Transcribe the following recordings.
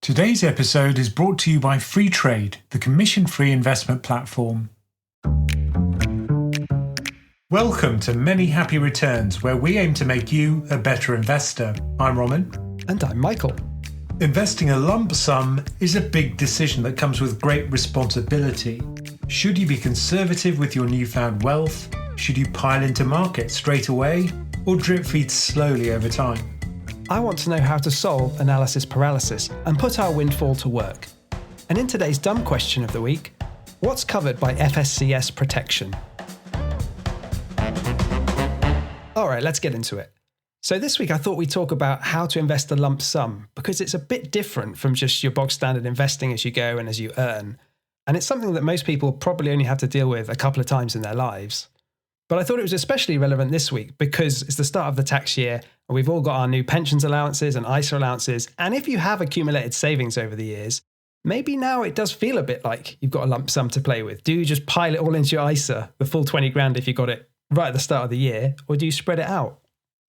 Today's episode is brought to you by Freetrade, the commission-free investment platform. Welcome to Many Happy Returns, where we aim to make you a better investor. I'm Roman. And I'm Michael. Investing a lump sum is a big decision that comes with great responsibility. Should you be conservative with your newfound wealth? Should you pile into market straight away? Or drip feed slowly over time? I want to know how to solve analysis paralysis and put our windfall to work. And in today's dumb question of the week, what's covered by FSCS protection? All right, let's get into it. So this week I thought we'd talk about how to invest a lump sum because it's a bit different from just your bog standard investing as you go and as you earn. And it's something that most people probably only have to deal with a couple of times in their lives. But I thought it was especially relevant this week because it's the start of the tax year and we've all got our new pensions allowances and ISA allowances. And if you have accumulated savings over the years, maybe now it does feel a bit like you've got a lump sum to play with. Do you just pile it all into your ISA, the full 20 grand if you got it right at the start of the year, or do you spread it out?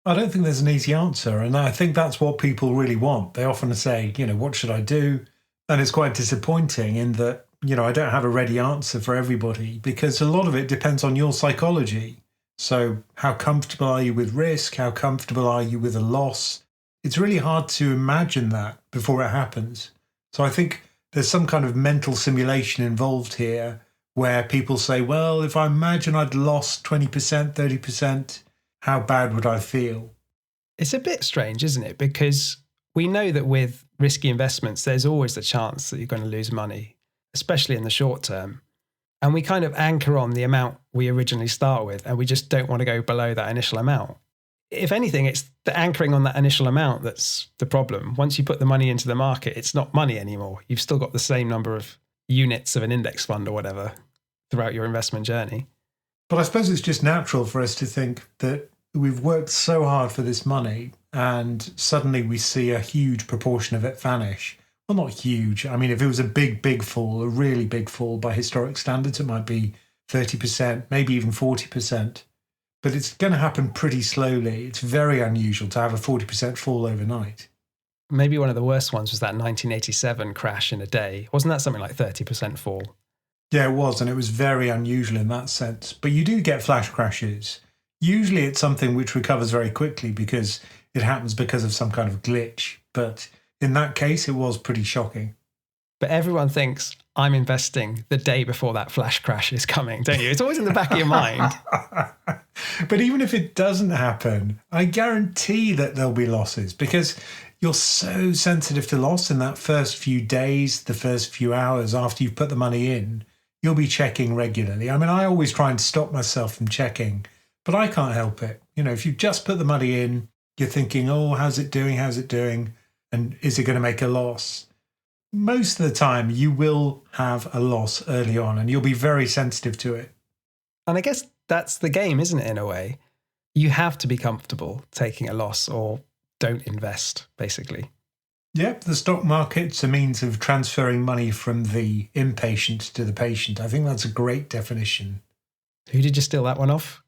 I don't think there's an easy answer. And I think that's what people really want. They often say, what should I do? And it's quite disappointing in that, I don't have a ready answer for everybody because a lot of it depends on your psychology. So how comfortable are you with risk? How comfortable are you with a loss? It's really hard to imagine that before it happens. So I think there's some kind of mental simulation involved here where people say, well, if I imagine I'd lost 20%, 30%, how bad would I feel? It's a bit strange, isn't it? Because we know that with risky investments, there's always the chance that you're going to lose money, especially in the short term. And we kind of anchor on the amount we originally start with, and we just don't want to go below that initial amount. If anything, it's the anchoring on that initial amount that's the problem. Once you put the money into the market, it's not money anymore. You've still got the same number of units of an index fund or whatever throughout your investment journey. But I suppose it's just natural for us to think that we've worked so hard for this money and suddenly we see a huge proportion of it vanish. Well, not huge. I mean, if it was a big fall, a really big fall by historic standards, it might be 30%, maybe even 40%. But it's going to happen pretty slowly. It's very unusual to have a 40% fall overnight. Maybe one of the worst ones was that 1987 crash in a day. Wasn't that something like 30% fall? Yeah, it was. And it was very unusual in that sense. But you do get flash crashes. Usually it's something which recovers very quickly because it happens because of some kind of glitch. But in that case, it was pretty shocking. But everyone thinks I'm investing the day before that flash crash is coming, don't you? It's always in the back of your mind. But even if it doesn't happen, I guarantee that there'll be losses because you're so sensitive to loss in that first few days, the first few hours after you've put the money in. You'll be checking regularly. I mean, I always try and stop myself from checking, but I can't help it. If you've just put the money in, you're thinking, oh, how's it doing? How's it doing? And is it going to make a loss? Most of the time, you will have a loss early on and you'll be very sensitive to it. And I guess that's the game, isn't it, in a way? You have to be comfortable taking a loss or don't invest, basically. Yep, the stock market's a means of transferring money from the impatient to the patient. I think that's a great definition. Who did you steal that one off?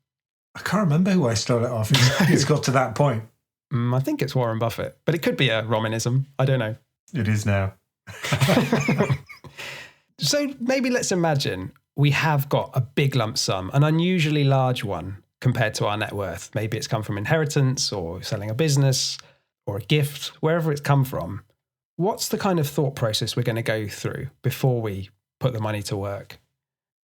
I can't remember who I stole it off. It's got to that point. I think it's Warren Buffett, but it could be a Romanism. I don't know. It is now. So maybe let's imagine we have got a big lump sum, an unusually large one compared to our net worth. Maybe it's come from inheritance or selling a business or a gift, wherever it's come from. What's the kind of thought process we're going to go through before we put the money to work?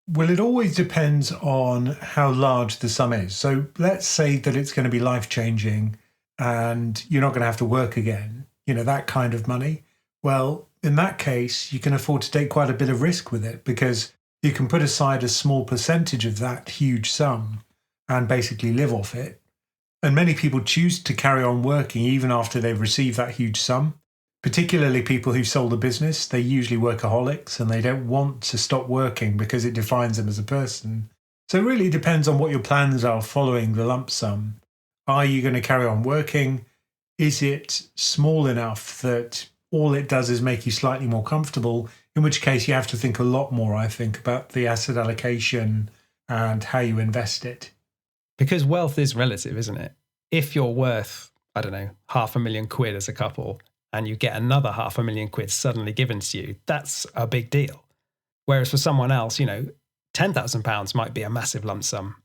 Well, it always depends on how large the sum is. So let's say that it's going to be life-changing and you're not going to have to work again, that kind of money. Well, in that case, you can afford to take quite a bit of risk with it because you can put aside a small percentage of that huge sum and basically live off it. And many people choose to carry on working even after they've received that huge sum, particularly people who sold a business. They're usually workaholics and they don't want to stop working because it defines them as a person. So it really depends on what your plans are following the lump sum. Are you going to carry on working? Is it small enough that all it does is make you slightly more comfortable? In which case you have to think a lot more, I think, about the asset allocation and how you invest it. Because wealth is relative, isn't it? If you're worth, I don't know, £500,000 as a couple and you get another £500,000 suddenly given to you, that's a big deal. Whereas for someone else, £10,000 might be a massive lump sum.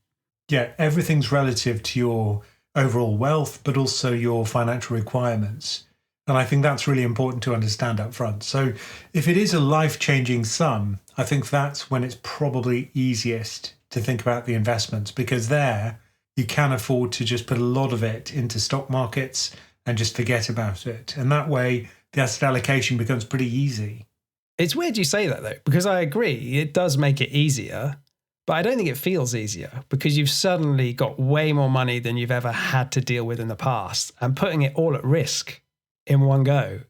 Yeah, everything's relative to your overall wealth, but also your financial requirements. And I think that's really important to understand up front. So if it is a life-changing sum, I think that's when it's probably easiest to think about the investments, because there you can afford to just put a lot of it into stock markets and just forget about it. And that way the asset allocation becomes pretty easy. It's weird you say that though, because I agree, it does make it easier, but I don't think it feels easier because you've suddenly got way more money than you've ever had to deal with in the past, and putting it all at risk in one go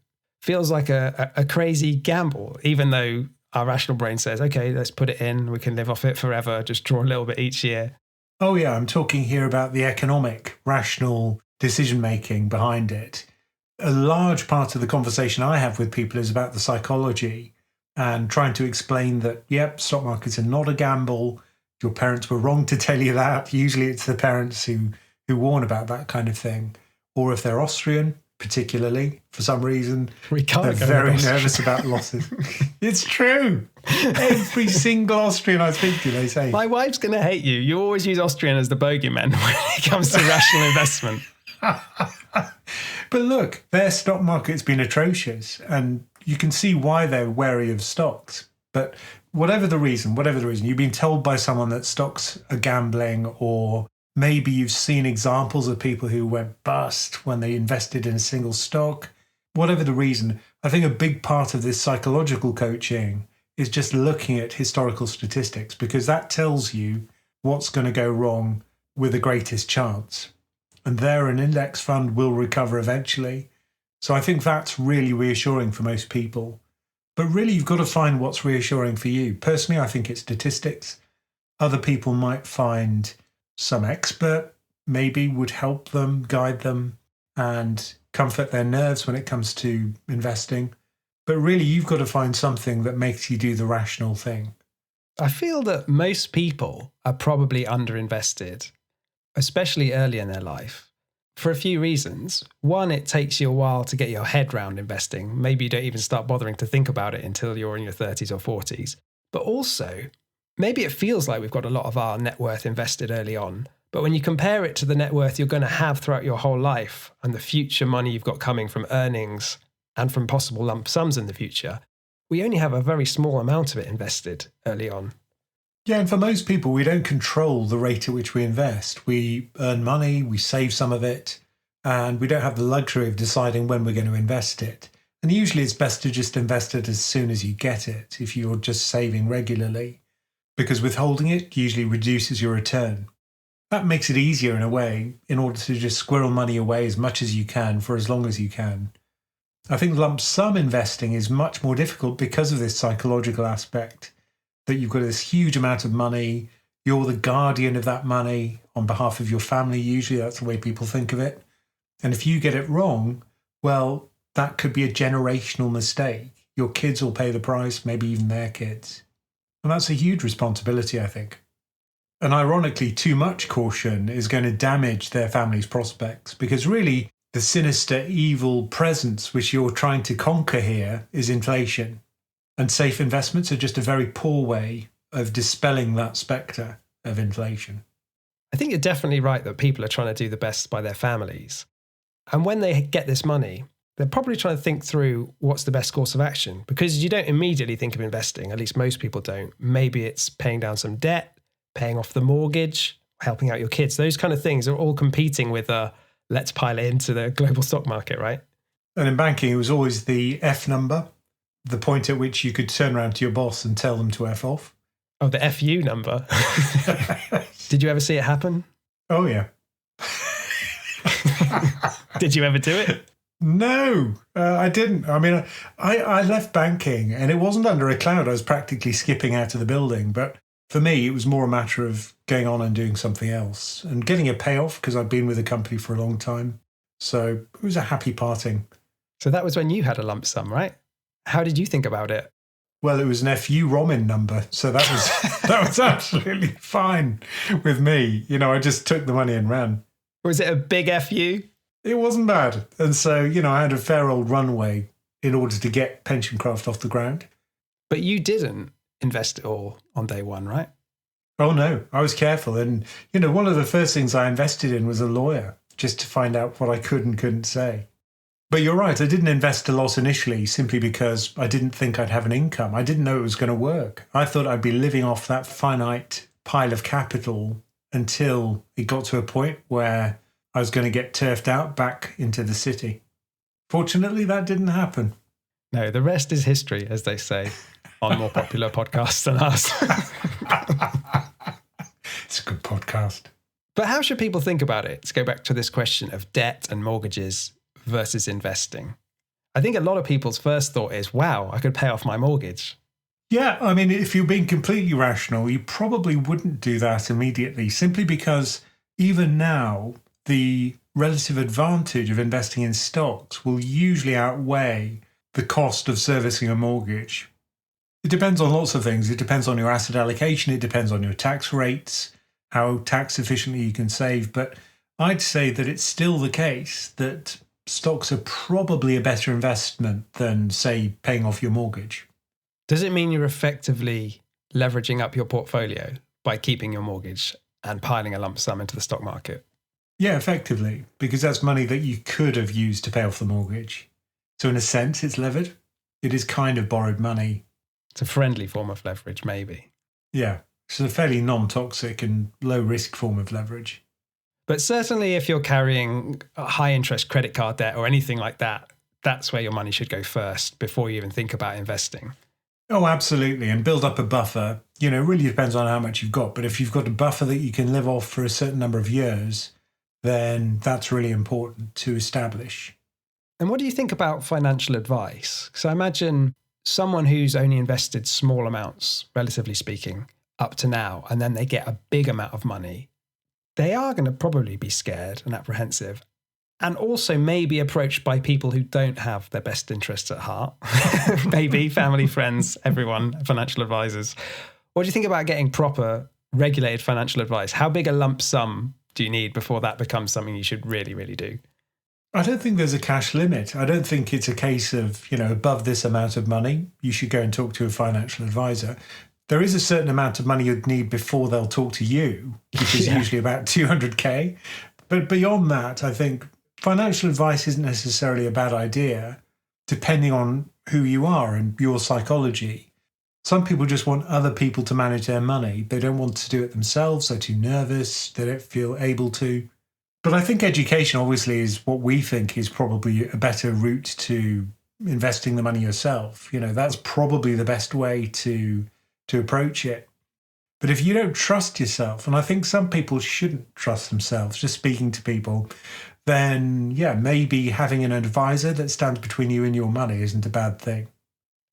feels like a crazy gamble, even though our rational brain says, okay, let's put it in, we can live off it forever, just draw a little bit each year. Oh yeah, I'm talking here about the economic, rational decision-making behind it. A large part of the conversation I have with people is about the psychology and trying to explain that, yep, stock markets are not a gamble. Your parents were wrong to tell you that. Usually it's the parents who warn about that kind of thing. Or if they're Austrian, particularly, for some reason, they're very nervous about losses. It's true. Every single Austrian I speak to, they say. My wife's going to hate you. You always use Austrian as the bogeyman when it comes to rational investment. But look, their stock market's been atrocious, and you can see why they're wary of stocks. But whatever the reason, you've been told by someone that stocks are gambling, or maybe you've seen examples of people who went bust when they invested in a single stock. Whatever the reason, I think a big part of this psychological coaching is just looking at historical statistics, because that tells you what's going to go wrong with the greatest chance. And there, an index fund will recover eventually. So I think that's really reassuring for most people. But really, you've got to find what's reassuring for you. Personally, I think it's statistics. Other people might find some expert maybe would help them, guide them, and comfort their nerves when it comes to investing. But really, you've got to find something that makes you do the rational thing. I feel that most people are probably underinvested, especially early in their life, for a few reasons. One, it takes you a while to get your head round investing. Maybe you don't even start bothering to think about it until you're in your 30s or 40s. But also, maybe it feels like we've got a lot of our net worth invested early on. But when you compare it to the net worth you're going to have throughout your whole life and the future money you've got coming from earnings and from possible lump sums in the future, we only have a very small amount of it invested early on. Yeah, and for most people, we don't control the rate at which we invest. We earn money, we save some of it, and we don't have the luxury of deciding when we're going to invest it. And usually it's best to just invest it as soon as you get it, if you're just saving regularly, because withholding it usually reduces your return. That makes it easier in a way, in order to just squirrel money away as much as you can for as long as you can. I think lump sum investing is much more difficult because of this psychological aspect, that you've got this huge amount of money, you're the guardian of that money on behalf of your family. Usually that's the way people think of it. And if you get it wrong, well, that could be a generational mistake. Your kids will pay the price, maybe even their kids. And that's a huge responsibility, I think. And ironically, too much caution is going to damage their family's prospects, because really the sinister, evil presence which you're trying to conquer here is inflation. And safe investments are just a very poor way of dispelling that spectre of inflation. I think you're definitely right that people are trying to do the best by their families. And when they get this money, they're probably trying to think through what's the best course of action, because you don't immediately think of investing, at least most people don't. Maybe it's paying down some debt, paying off the mortgage, helping out your kids. Those kind of things are all competing with let's pile it into the global stock market, right? And in banking, it was always the F number, the point at which you could turn around to your boss and tell them to F off. Oh, the FU number. Did you ever see it happen? Oh, yeah. Did you ever do it? No, I didn't. I mean, I left banking and it wasn't under a cloud. I was practically skipping out of the building. But for me, it was more a matter of going on and doing something else and getting a payoff, because I'd been with the company for a long time. So it was a happy parting. So that was when you had a lump sum, right? How did you think about it? Well, it was an FU Romin number, so that was absolutely fine with me. You know, I just took the money and ran. Was it a big FU? It wasn't bad. And so, I had a fair old runway in order to get PensionCraft off the ground. But you didn't invest it all on day one, right? Oh, no, I was careful. And, one of the first things I invested in was a lawyer, just to find out what I could and couldn't say. But you're right, I didn't invest a lot initially simply because I didn't think I'd have an income. I didn't know it was going to work. I thought I'd be living off that finite pile of capital until it got to a point where I was going to get turfed out back into the city. Fortunately, that didn't happen. No, the rest is history, as they say on more popular podcasts than us. It's a good podcast. But how should people think about it? Let's go back to this question of debt and mortgages versus investing. I think a lot of people's first thought is, wow, I could pay off my mortgage. Yeah, I mean, if you're being completely rational, you probably wouldn't do that immediately, simply because even now, the relative advantage of investing in stocks will usually outweigh the cost of servicing a mortgage. It depends on lots of things. It depends on your asset allocation. It depends on your tax rates, how tax efficiently you can save. But I'd say that it's still the case that stocks are probably a better investment than, say, paying off your mortgage. Does it mean you're effectively leveraging up your portfolio by keeping your mortgage and piling a lump sum into the stock market? Yeah, effectively, because that's money that you could have used to pay off the mortgage. So in a sense, it's levered. It is kind of borrowed money. It's a friendly form of leverage, maybe. Yeah, it's a fairly non-toxic and low-risk form of leverage. But certainly if you're carrying a high-interest credit card debt or anything like that, that's where your money should go first before you even think about investing. Oh, absolutely. And build up a buffer. It really depends on how much you've got. But if you've got a buffer that you can live off for a certain number of years, then that's really important to establish. And what do you think about financial advice? Because I imagine someone who's only invested small amounts, relatively speaking, up to now, and then they get a big amount of money, they are going to probably be scared and apprehensive, and also maybe approached by people who don't have their best interests at heart. Maybe family, friends, everyone, financial advisors. What do you think about getting proper, regulated financial advice? How big a lump sum do you need before that becomes something you should really, really do? I don't think there's a cash limit. I don't think it's a case of, above this amount of money, you should go and talk to a financial advisor. There is a certain amount of money you'd need before they'll talk to you, which is usually about 200K. But beyond that, I think financial advice isn't necessarily a bad idea, depending on who you are and your psychology. Some people just want other people to manage their money. They don't want to do it themselves. They're too nervous. They don't feel able to. But I think education, obviously, is what we think is probably a better route to investing the money yourself. That's probably the best way to approach it. But if you don't trust yourself, and I think some people shouldn't trust themselves, just speaking to people, then, maybe having an advisor that stands between you and your money isn't a bad thing.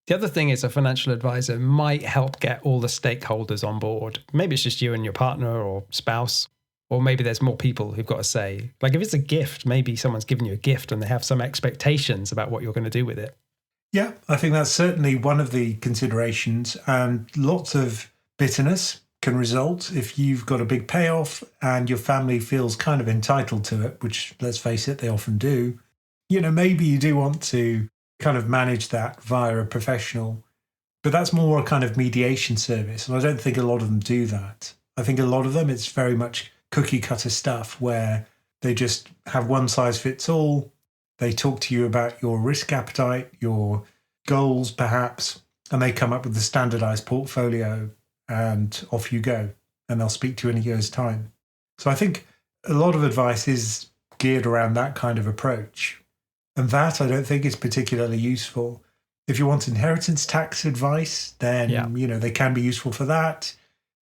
The other thing is a financial advisor might help get all the stakeholders on board. Maybe it's just you and your partner or spouse, or maybe there's more people who've got a say. Like if it's a gift, maybe someone's given you a gift and they have some expectations about what you're going to do with it. Yeah, I think that's certainly one of the considerations, and lots of bitterness can result if you've got a big payoff and your family feels kind of entitled to it, which, let's face it, they often do. Maybe you do want to kind of manage that via a professional, but that's more a kind of mediation service. And I don't think a lot of them do that. I think a lot of them, it's very much cookie cutter stuff where they just have one size fits all. They talk to you about your risk appetite, your goals perhaps, and they come up with the standardized portfolio and off you go. And they'll speak to you in a year's time. So I think a lot of advice is geared around that kind of approach. And that I don't think is particularly useful. If you want inheritance tax advice, then, they can be useful for that.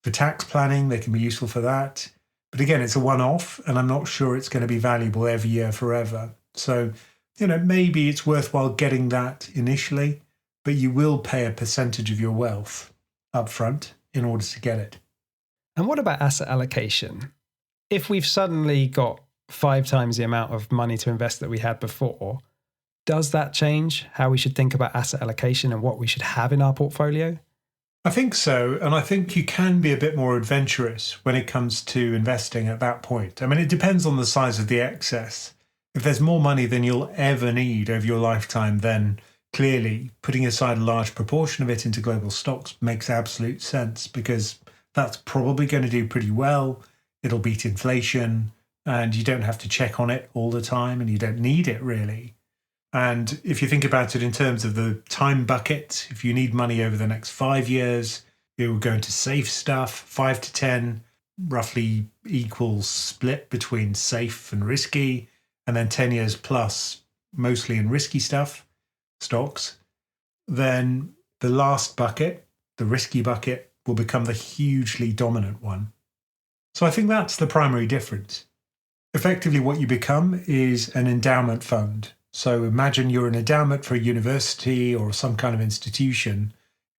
For tax planning, they can be useful for that. But again, it's a one-off, and I'm not sure it's going to be valuable every year forever. So, maybe it's worthwhile getting that initially, but you will pay a percentage of your wealth up front in order to get it. And what about asset allocation? If we've suddenly got 5 times the amount of money to invest that we had before, does that change how we should think about asset allocation and what we should have in our portfolio? I think so. And I think you can be a bit more adventurous when it comes to investing at that point. I mean, it depends on the size of the excess. If there's more money than you'll ever need over your lifetime, then clearly putting aside a large proportion of it into global stocks makes absolute sense, because that's probably going to do pretty well. It'll beat inflation, and you don't have to check on it all the time, and you don't need it really. And if you think about it in terms of the time bucket, if you need money over the next 5 years, it will go into safe stuff. 5 to 10, roughly equal split between safe and risky. And then 10 years plus, mostly in risky stuff, stocks. Then the last bucket, the risky bucket, will become the hugely dominant one. So I think that's the primary difference. Effectively, what you become is an endowment fund. So imagine you're an endowment for a university or some kind of institution.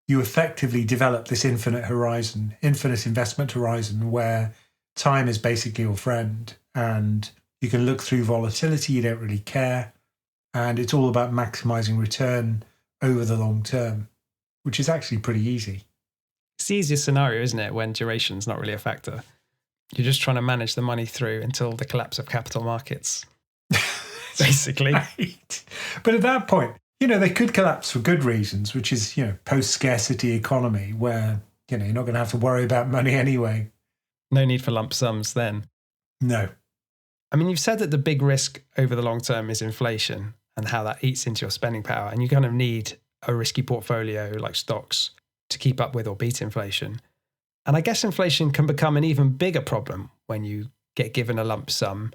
You effectively develop this infinite horizon, infinite investment horizon, where time is basically your friend, and you can look through volatility, you don't really care. And it's all about maximizing return over the long term, which is actually pretty easy. It's the easiest scenario, isn't it, when duration's not really a factor? You're just trying to manage the money through until the collapse of capital markets, basically. Right. But at that point, they could collapse for good reasons, which is, post-scarcity economy where, you're not going to have to worry about money anyway. No need for lump sums then. No. I mean, you've said that the big risk over the long term is inflation and how that eats into your spending power. And you kind of need a risky portfolio like stocks to keep up with or beat inflation. And I guess inflation can become an even bigger problem when you get given a lump sum,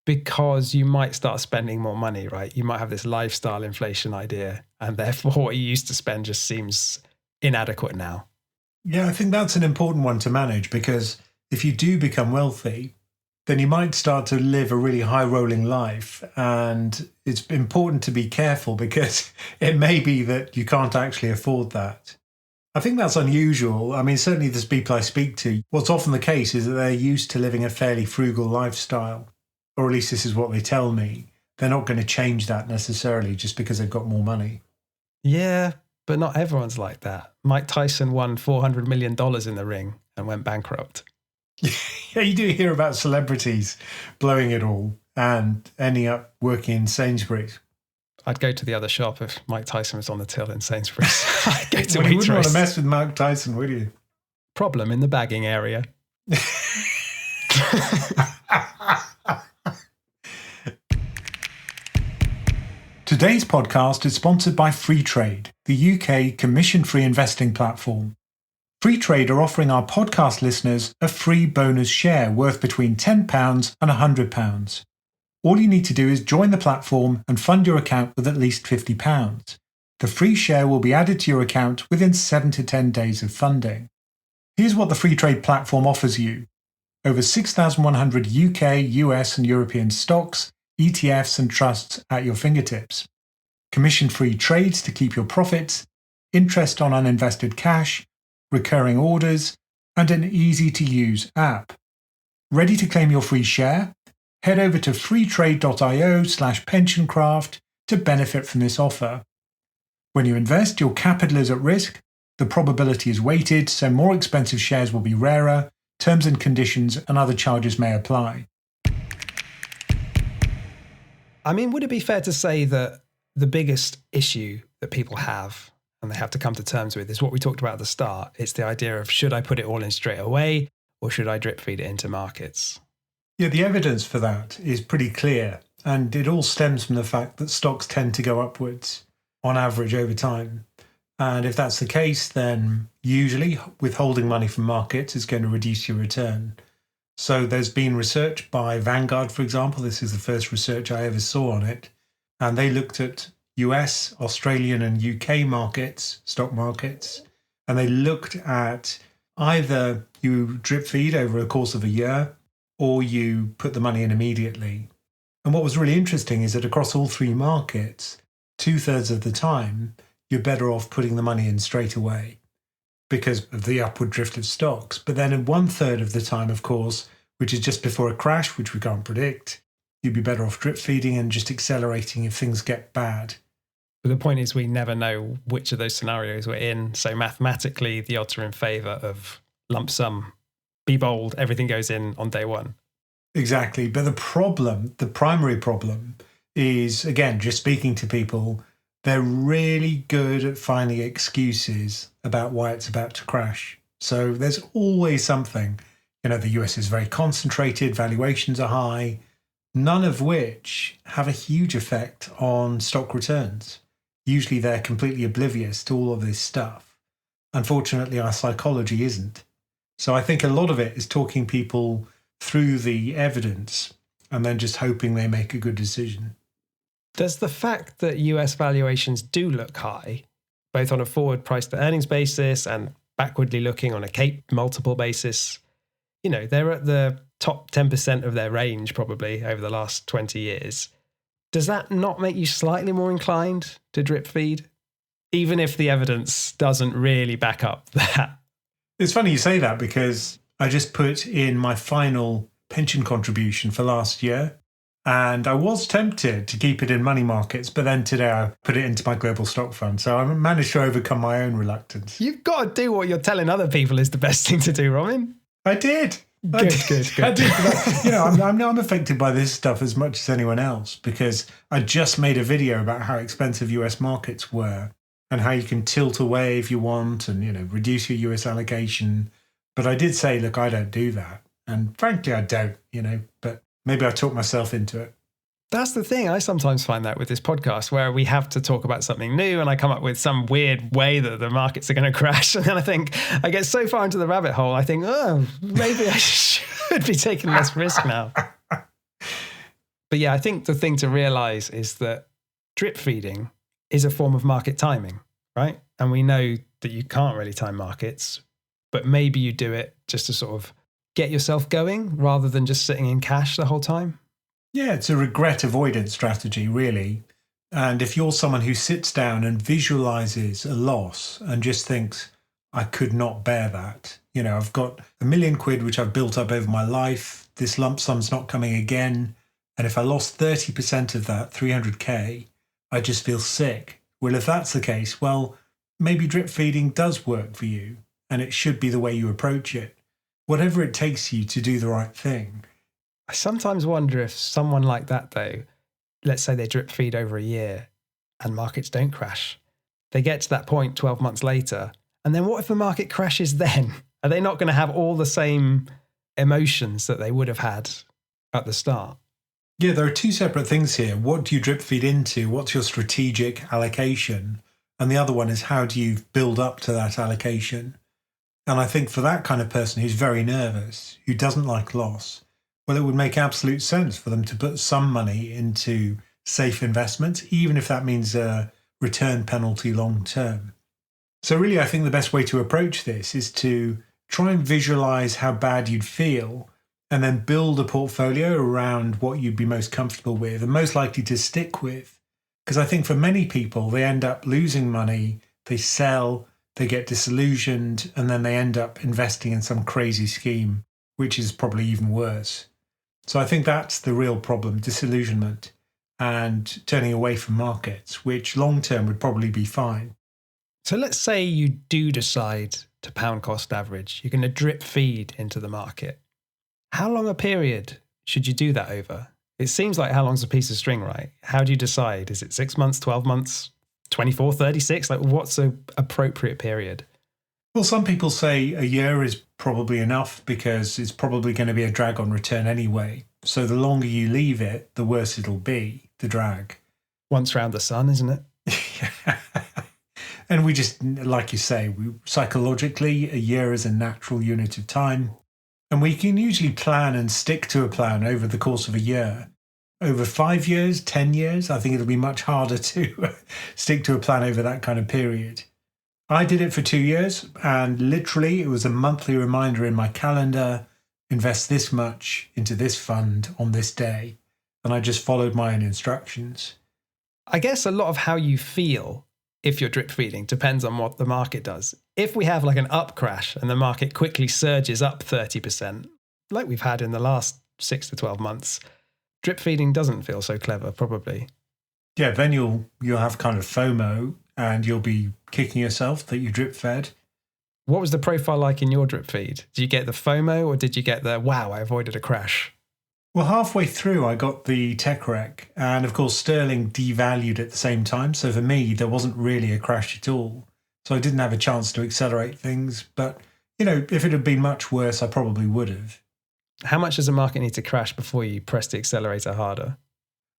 because you might start spending more money, right? You might have this lifestyle inflation idea, and therefore what you used to spend just seems inadequate now. Yeah, I think that's an important one to manage, because if you do become wealthy, then you might start to live a really high rolling life. And it's important to be careful, because it may be that you can't actually afford that. I think that's unusual. I mean, certainly there's people I speak to. What's often the case is that they're used to living a fairly frugal lifestyle, or at least this is what they tell me. They're not going to change that necessarily just because they've got more money. Yeah, but not everyone's like that. Mike Tyson won $400 million in the ring and went bankrupt. Yeah, you do hear about celebrities blowing it all and ending up working in Sainsbury's. I'd go to the other shop if Mike Tyson was on the till in Sainsbury's. I'd go to Well, you wouldn't want to Waitrose. mess with Mike Tyson, would you? Problem in the bagging area. Today's podcast is sponsored by Freetrade, the UK commission-free investing platform. Freetrade are offering our podcast listeners a free bonus share worth between £10 and £100. All you need to do is join the platform and fund your account with at least £50. The free share will be added to your account within 7 to 10 days of funding. Here's what the Freetrade platform offers you. Over 6,100 UK, US and European stocks, ETFs and trusts at your fingertips. Commission-free trades to keep your profits, interest on uninvested cash, recurring orders, and an easy-to-use app. Ready to claim your free share? Head over to freetrade.io/PensionCraft to benefit from this offer. When you invest, your capital is at risk. The probability is weighted, so more expensive shares will be rarer. Terms and conditions and other charges may apply. I mean, would it be fair to say that the biggest issue that people have and they have to come to terms with is what we talked about at the start? It's the idea of, should I put it all in straight away or should I drip feed it into markets? Yeah, the evidence for that is pretty clear, and it all stems from the fact that stocks tend to go upwards on average over time. And if that's the case, then usually withholding money from markets is going to reduce your return. So there's been research by Vanguard, for example. This is the first research I ever saw on it. And they looked at US, Australian and UK markets, stock markets, and they looked at either you drip feed over a course of a year or you put the money in immediately. And what was really interesting is that across all three markets, 2/3 of the time, you're better off putting the money in straight away because of the upward drift of stocks. But then in 1/3 of the time, of course, which is just before a crash, which we can't predict, you'd be better off drip feeding and just accelerating if things get bad. But the point is, we never know which of those scenarios we're in. So mathematically, the odds are in favor of lump sum. Be bold, everything goes in on day one. Exactly. But the primary problem is, again, just speaking to people, they're really good at finding excuses about why it's about to crash. So there's always something. The US is very concentrated, valuations are high, none of which have a huge effect on stock returns. Usually they're completely oblivious to all of this stuff. Unfortunately, our psychology isn't. So I think a lot of it is talking people through the evidence and then just hoping they make a good decision. Does the fact that US valuations do look high, both on a forward price to earnings basis and backwardly looking on a CAPE multiple basis, they're at the top 10% of their range probably over the last 20 years. Does that not make you slightly more inclined to drip feed, even if the evidence doesn't really back up that? It's funny you say that because I just put in my final pension contribution for last year, and I was tempted to keep it in money markets, but then today I put it into my global stock fund. So I managed to overcome my own reluctance. You've got to do what you're telling other people is the best thing to do, Robin. I did. Good. I did. I'm affected by this stuff as much as anyone else because I just made a video about how expensive US markets were and how you can tilt away if you want and, reduce your US allocation. But I did say, look, I don't do that. And frankly, I don't, but maybe I talked myself into it. That's the thing. I sometimes find that with this podcast where we have to talk about something new and I come up with some weird way that the markets are going to crash. And then I get so far into the rabbit hole, I think, maybe I should be taking less risk now. But yeah, I think the thing to realize is that drip feeding is a form of market timing, right? And we know that you can't really time markets, but maybe you do it just to sort of get yourself going rather than just sitting in cash the whole time. Yeah, it's a regret avoidance strategy, really. And if you're someone who sits down and visualizes a loss and just thinks, I could not bear that. I've got £1 million which I've built up over my life. This lump sum's not coming again. And if I lost 30% of that, 300K, I just feel sick. Well, if that's the case, maybe drip feeding does work for you. And it should be the way you approach it. Whatever it takes you to do the right thing. I sometimes wonder if someone like that, though, let's say they drip feed over a year and markets don't crash. They get to that point 12 months later. And then what if the market crashes then? Are they not going to have all the same emotions that they would have had at the start? Yeah, there are two separate things here. What do you drip feed into? What's your strategic allocation? And the other one is how do you build up to that allocation? And I think for that kind of person who's very nervous, who doesn't like loss, it would make absolute sense for them to put some money into safe investments, even if that means a return penalty long term. So really, I think the best way to approach this is to try and visualize how bad you'd feel and then build a portfolio around what you'd be most comfortable with and most likely to stick with. Because I think for many people, they end up losing money, they sell, they get disillusioned, and then they end up investing in some crazy scheme, which is probably even worse. So I think that's the real problem, disillusionment and turning away from markets, which long term would probably be fine. So let's say you do decide to pound cost average. You're going to drip feed into the market. How long a period should you do that over? It seems like how long's a piece of string, right? How do you decide? Is it 6 months, 12 months, 24, 36? What's an appropriate period? Well, some people say a year is probably enough because it's probably going to be a drag on return anyway. So the longer you leave it, the worse it'll be, the drag. Once round the sun, isn't it? And we just, like you say, psychologically, a year is a natural unit of time. And we can usually plan and stick to a plan over the course of a year. Over 5 years, 10 years, I think it'll be much harder to stick to a plan over that kind of period. I did it for 2 years, and literally it was a monthly reminder in my calendar, invest this much into this fund on this day. And I just followed my own instructions. I guess a lot of how you feel if you're drip feeding depends on what the market does. If we have an up crash and the market quickly surges up 30%, like we've had in the last 6 to 12 months, drip feeding doesn't feel so clever, probably. Yeah, then you'll have kind of FOMO and you'll be kicking yourself that you drip fed. What was the profile like in your drip feed? Did you get the FOMO or did you get the, wow, I avoided a crash? Well, halfway through, I got the tech wreck. And of course, sterling devalued at the same time. So for me, there wasn't really a crash at all. So I didn't have a chance to accelerate things. But, if it had been much worse, I probably would have. How much does the market need to crash before you press the accelerator harder?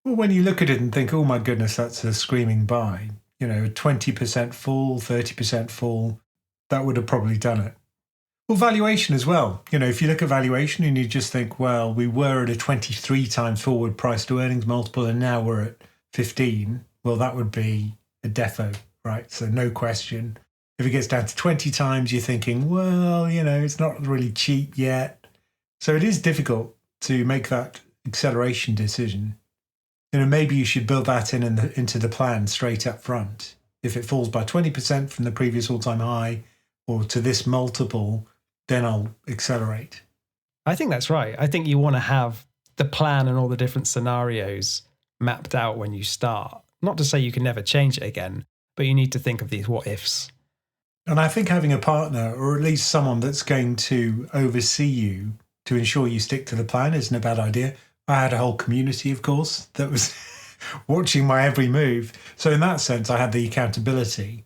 Well, when you look at it and think, oh my goodness, that's a screaming buy, 20% fall, 30% fall, that would have probably done it. Well, valuation as well. If you look at valuation and you just think, well, we were at a 23 times forward price to earnings multiple and now we're at 15, well, that would be a defo, right? So no question. If it gets down to 20 times, you're thinking, well, it's not really cheap yet. So it is difficult to make that acceleration decision. Maybe you should build that into the plan straight up front. If it falls by 20% from the previous all-time high or to this multiple, then I'll accelerate. I think that's right. I think you want to have the plan and all the different scenarios mapped out when you start. Not to say you can never change it again, but you need to think of these what ifs. And I think having a partner, or at least someone that's going to oversee you to ensure you stick to the plan, isn't a bad idea. I had a whole community, of course, that was watching my every move. So in that sense, I had the accountability.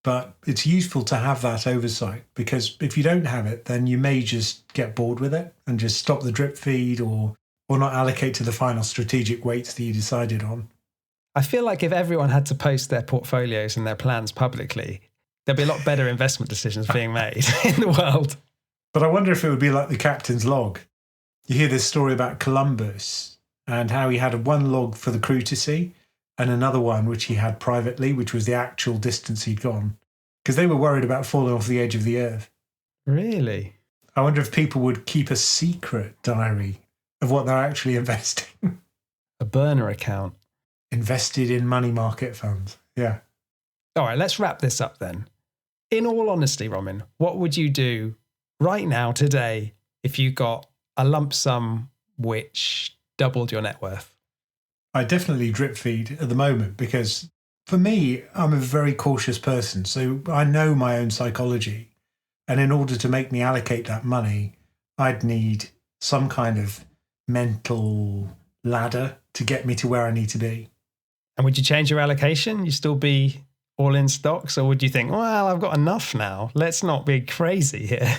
But it's useful to have that oversight, because if you don't have it, then you may just get bored with it and just stop the drip feed or not allocate to the final strategic weights that you decided on. I feel like if everyone had to post their portfolios and their plans publicly, there'd be a lot better investment decisions being made in the world. But I wonder if it would be like the captain's log. You hear this story about Columbus and how he had one log for the crew to see and another one which he had privately, which was the actual distance he'd gone, because they were worried about falling off the edge of the earth. Really? I wonder if people would keep a secret diary of what they're actually investing. A burner account. Invested in money market funds. Yeah. All right, let's wrap this up then. In all honesty, Roman, what would you do right now, today, if you got a lump sum which doubled your net worth? I definitely drip feed at the moment, because for me, I'm a very cautious person. So I know my own psychology. And in order to make me allocate that money, I'd need some kind of mental ladder to get me to where I need to be. And would you change your allocation? You still be all in stocks? Or would you think, well, I've got enough now. Let's not be crazy here.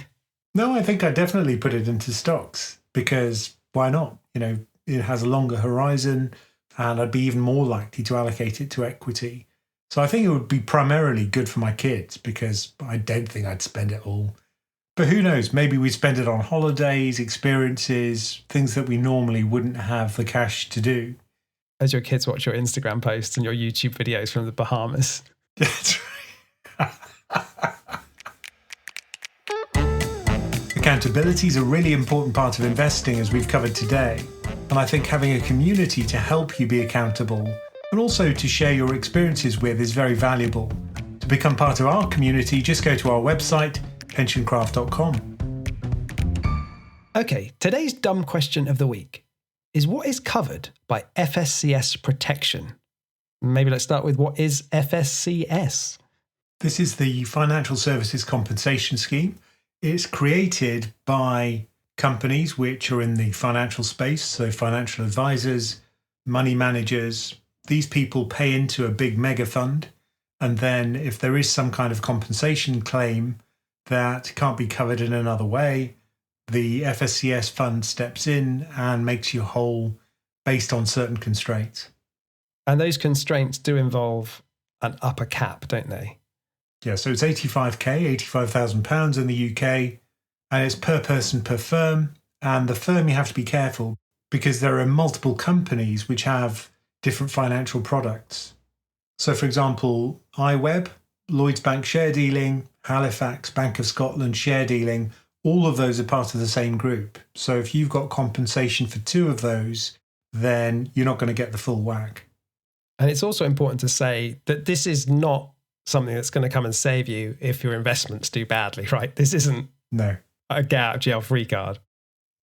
No, I think I definitely put it into stocks, because why not? It has a longer horizon. And I'd be even more likely to allocate it to equity. So I think it would be primarily good for my kids, because I don't think I'd spend it all. But who knows? Maybe we'd spend it on holidays, experiences, things that we normally wouldn't have the cash to do. As your kids watch your Instagram posts and your YouTube videos from the Bahamas. That's right. Accountability is a really important part of investing, as we've covered today. And I think having a community to help you be accountable and also to share your experiences with is very valuable. To become part of our community, just go to our website, PensionCraft.com. Okay, today's dumb question of the week is, what is covered by FSCS protection? Maybe let's start with, what is FSCS? This is the Financial Services Compensation Scheme. It's created by companies which are in the financial space, so financial advisors, money managers. These people pay into a big mega fund, and then if there is some kind of compensation claim that can't be covered in another way, the FSCS fund steps in and makes you whole based on certain constraints. And those constraints do involve an upper cap, don't they? Yeah, so it's 85k, £85,000 in the UK, and it's per person per firm. And the firm, you have to be careful, because there are multiple companies which have different financial products. So, for example, iWeb, Lloyds Bank share dealing, Halifax, Bank of Scotland share dealing, all of those are part of the same group. So if you've got compensation for two of those, then you're not going to get the full whack. And it's also important to say that this is not something that's going to come and save you if your investments do badly, right? This isn't a get out of jail free card.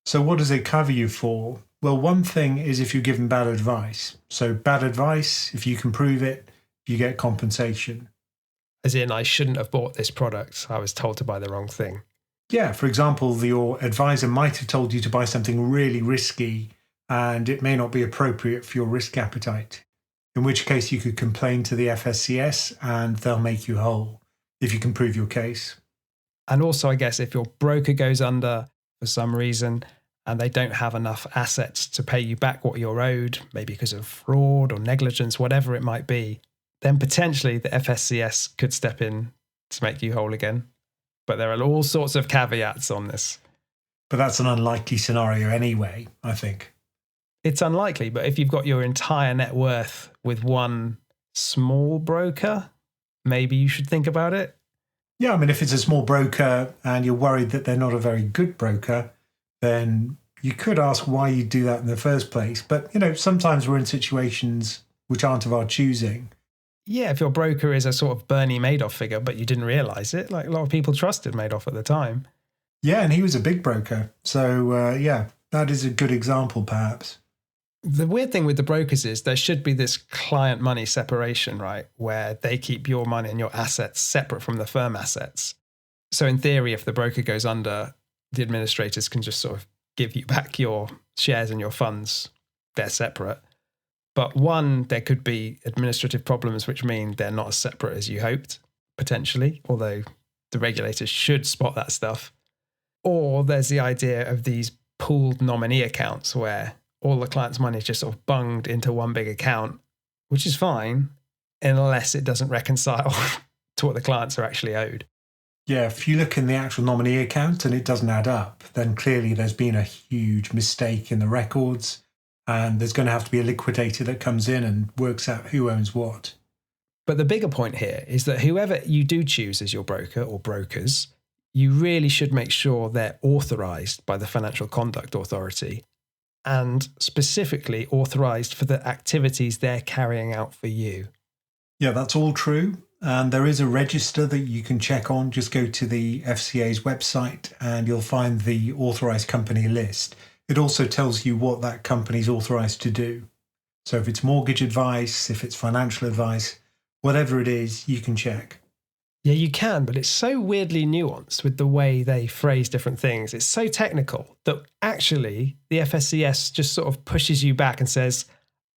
So what does it cover you for? Well, one thing is if you're given bad advice. So bad advice, if you can prove it, you get compensation. As in, I shouldn't have bought this product. I was told to buy the wrong thing. Yeah, for example, your advisor might have told you to buy something really risky and it may not be appropriate for your risk appetite. In which case you could complain to the FSCS and they'll make you whole if you can prove your case. And also, I guess, if your broker goes under for some reason and they don't have enough assets to pay you back what you're owed, maybe because of fraud or negligence, whatever it might be, then potentially the FSCS could step in to make you whole again. But there are all sorts of caveats on this. But that's an unlikely scenario anyway, I think. It's unlikely, but if you've got your entire net worth with one small broker, maybe you should think about it. Yeah, I mean, if it's a small broker and you're worried that they're not a very good broker, then you could ask why you do that in the first place. But, sometimes we're in situations which aren't of our choosing. Yeah, if your broker is a sort of Bernie Madoff figure, but you didn't realize it, like a lot of people trusted Madoff at the time. Yeah, and he was a big broker. So, that is a good example, perhaps. The weird thing with the brokers is there should be this client money separation, right? Where they keep your money and your assets separate from the firm assets. So in theory, if the broker goes under, the administrators can just sort of give you back your shares and your funds. They're separate. But one, there could be administrative problems, which mean they're not as separate as you hoped, potentially, although the regulators should spot that stuff. Or there's the idea of these pooled nominee accounts where all the client's money is just sort of bunged into one big account, which is fine, unless it doesn't reconcile to what the clients are actually owed. Yeah, if you look in the actual nominee account and it doesn't add up, then clearly there's been a huge mistake in the records, and there's going to have to be a liquidator that comes in and works out who owns what. But the bigger point here is that whoever you do choose as your broker or brokers, you really should make sure they're authorized by the Financial Conduct Authority, and specifically authorized for the activities they're carrying out for you. Yeah, that's all true. And there is a register that you can check on. Just go to the FCA's website and you'll find the authorized company list. It also tells you what that company's authorized to do. So if it's mortgage advice, if it's financial advice, whatever it is, you can check. Yeah, you can, but it's so weirdly nuanced with the way they phrase different things. It's so technical that actually the FSCS just sort of pushes you back and says,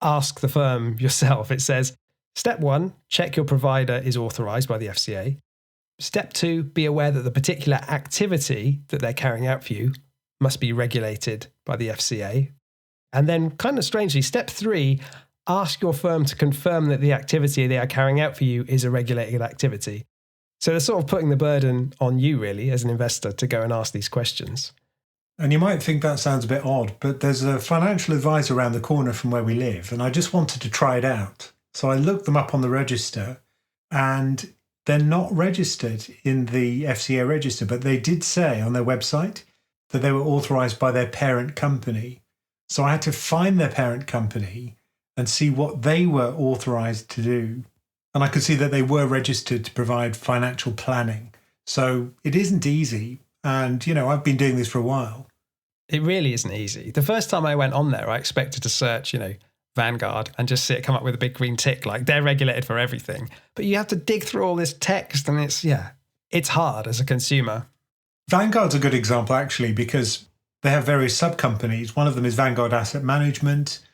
ask the firm yourself. It says, step 1, check your provider is authorized by the FCA. Step 2, be aware that the particular activity that they're carrying out for you must be regulated by the FCA. And then kind of strangely, step 3, ask your firm to confirm that the activity they are carrying out for you is a regulated activity. So they're sort of putting the burden on you, really, as an investor, to go and ask these questions. And you might think that sounds a bit odd, but there's a financial advisor around the corner from where we live, and I just wanted to try it out. So I looked them up on the register, and they're not registered in the FCA register, but they did say on their website that they were authorized by their parent company. So I had to find their parent company and see what they were authorized to do. And I could see that they were registered to provide financial planning. So it isn't easy. And, I've been doing this for a while. It really isn't easy. The first time I went on there, I expected to search, Vanguard and just see it come up with a big green tick, like they're regulated for everything. But you have to dig through all this text and it's hard as a consumer. Vanguard's a good example, actually, because they have various sub-companies. One of them is Vanguard Asset Management.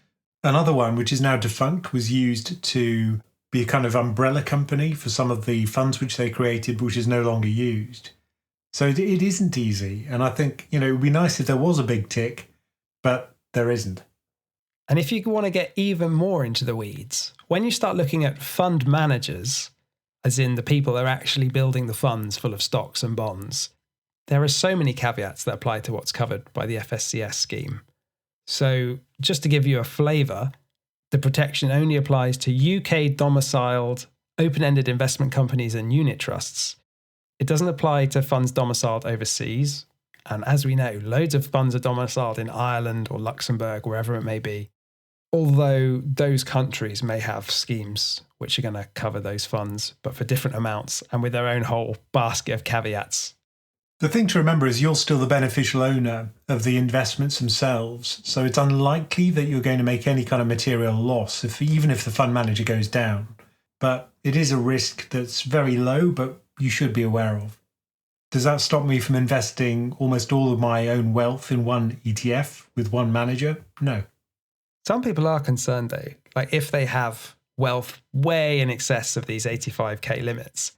Another one, which is now defunct, was used to be a kind of umbrella company for some of the funds which they created, which is no longer used. So it isn't easy. And I think, it would be nice if there was a big tick, but there isn't. And if you want to get even more into the weeds, when you start looking at fund managers, as in the people that are actually building the funds full of stocks and bonds, there are so many caveats that apply to what's covered by the FSCS scheme. So just to give you a flavour, the protection only applies to UK domiciled, open-ended investment companies and unit trusts. It doesn't apply to funds domiciled overseas. And as we know, loads of funds are domiciled in Ireland or Luxembourg, wherever it may be. Although those countries may have schemes which are going to cover those funds, but for different amounts and with their own whole basket of caveats. The thing to remember is you're still the beneficial owner of the investments themselves. So it's unlikely that you're going to make any kind of material loss, even if the fund manager goes down. But it is a risk that's very low, but you should be aware of. Does that stop me from investing almost all of my own wealth in one ETF with one manager? No. Some people are concerned though, like if they have wealth way in excess of these 85k limits.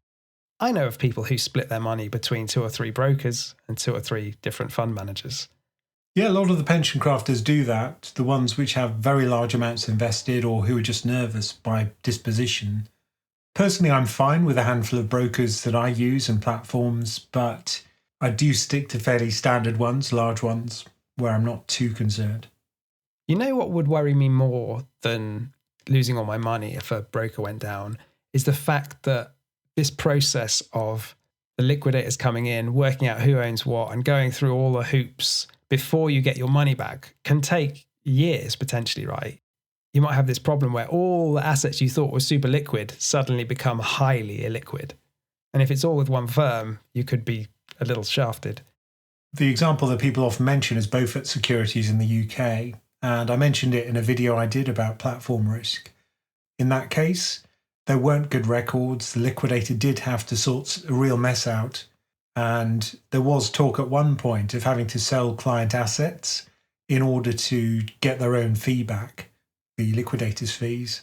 I know of people who split their money between 2 or 3 brokers and 2 or 3 different fund managers. Yeah, a lot of the pension crafters do that. The ones which have very large amounts invested or who are just nervous by disposition. Personally, I'm fine with a handful of brokers that I use and platforms, but I do stick to fairly standard ones, large ones, where I'm not too concerned. You know what would worry me more than losing all my money if a broker went down is the fact that this process of the liquidators coming in, working out who owns what and going through all the hoops before you get your money back can take years potentially, right? You might have this problem where all the assets you thought were super liquid suddenly become highly illiquid. And if it's all with one firm, you could be a little shafted. The example that people often mention is Beaufort Securities in the UK, and I mentioned it in a video I did about platform risk. In that case, there weren't good records, the liquidator did have to sort a real mess out, and there was talk at one point of having to sell client assets in order to get their own fee back, the liquidator's fees.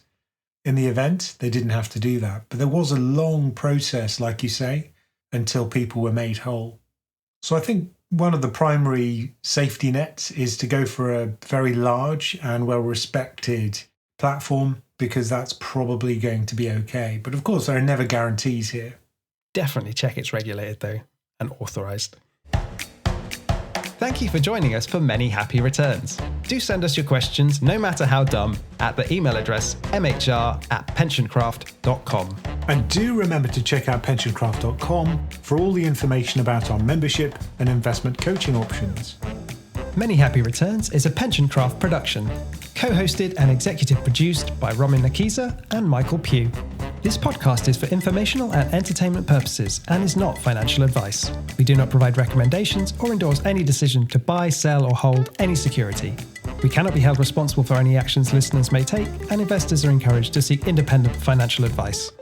In the event, they didn't have to do that, but there was a long process, like you say, until people were made whole. So I think one of the primary safety nets is to go for a very large and well-respected platform, because that's probably going to be okay. But of course, there are never guarantees here. Definitely check it's regulated though and authorized. Thank you for joining us for many happy returns. Do send us your questions, no matter how dumb, at the email address mhr@pensioncraft.com. And do remember to check out PensionCraft.com for all the information about our membership and investment coaching options. Many Happy Returns is a PensionCraft production, co-hosted and executive produced by Roman Nakiza and Michael Pugh. This podcast is for informational and entertainment purposes and is not financial advice. We do not provide recommendations or endorse any decision to buy, sell, or hold any security. We cannot be held responsible for any actions listeners may take, and investors are encouraged to seek independent financial advice.